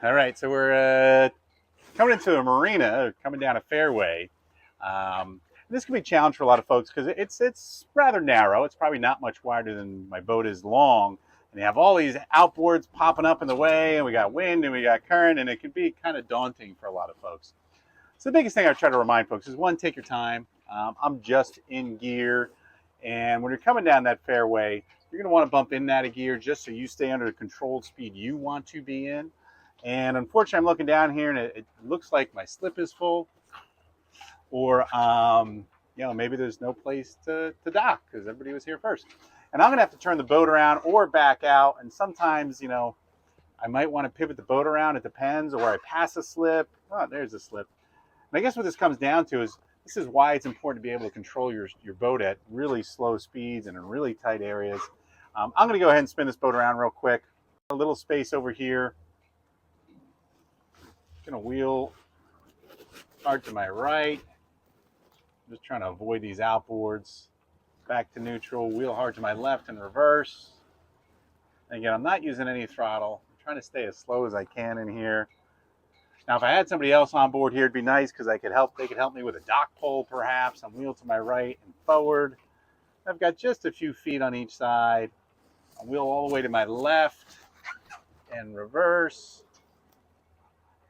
All right, so we're coming into a marina, coming down a fairway. This can be a challenge for a lot of folks because it's rather narrow. It's probably not much wider than my boat is long. And you have all these outboards popping up in the way, and we got wind and we got current, and it can be kind of daunting for a lot of folks. So the biggest thing I try to remind folks is, one, take your time. I'm just in gear, and when you're coming down that fairway, you're going to want to bump in and out of gear just so you stay under the controlled speed you want to be in. And unfortunately, I'm looking down here and it looks like my slip is full, or maybe there's no place to dock because everybody was here first. And I'm gonna have to turn the boat around or back out. And sometimes, I might want to pivot the boat around. It depends, or I pass a slip. Oh, there's a slip. And I guess what this comes down to is, this is why it's important to be able to control your boat at really slow speeds and in really tight areas. I'm gonna go ahead and spin this boat around real quick. A little space over here. Gonna wheel hard to my right. I'm just trying to avoid these outboards. Back to neutral, wheel hard to my left and reverse. And again, I'm not using any throttle. I'm trying to stay as slow as I can in here. Now, if I had somebody else on board here, it'd be nice because they could help me with a dock pole perhaps. I'm wheel to my right and forward. I've got just a few feet on each side. I'll wheel all the way to my left and reverse.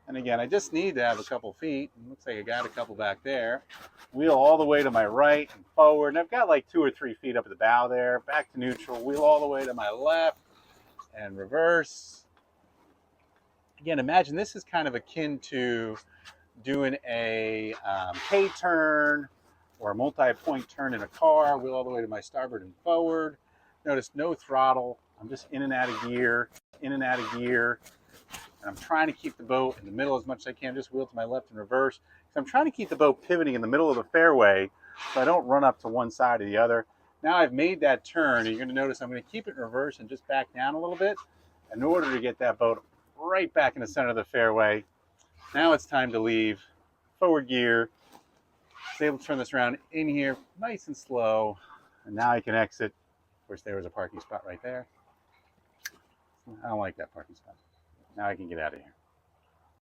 And again, I just need to have a couple feet. It looks like I got a couple back there. Wheel all the way to my right and forward. And I've got like 2 or 3 feet up at the bow there. Back to neutral. Wheel all the way to my left and reverse. Again, imagine this is kind of akin to doing a K-turn or a multi-point turn in a car. Wheel all the way to my starboard and forward. Notice no throttle. I'm just in and out of gear, in and out of gear. And I'm trying to keep the boat in the middle as much as I can. Just wheel to my left and reverse. So I'm trying to keep the boat pivoting in the middle of the fairway so I don't run up to one side or the other. Now I've made that turn. You're going to notice I'm going to keep it in reverse and just back down a little bit in order to get that boat right back in the center of the fairway. Now it's time to leave. Forward gear. I was able to turn this around in here nice and slow. And now I can exit. Of course, there was a parking spot right there. I don't like that parking spot. Now I can get out of here.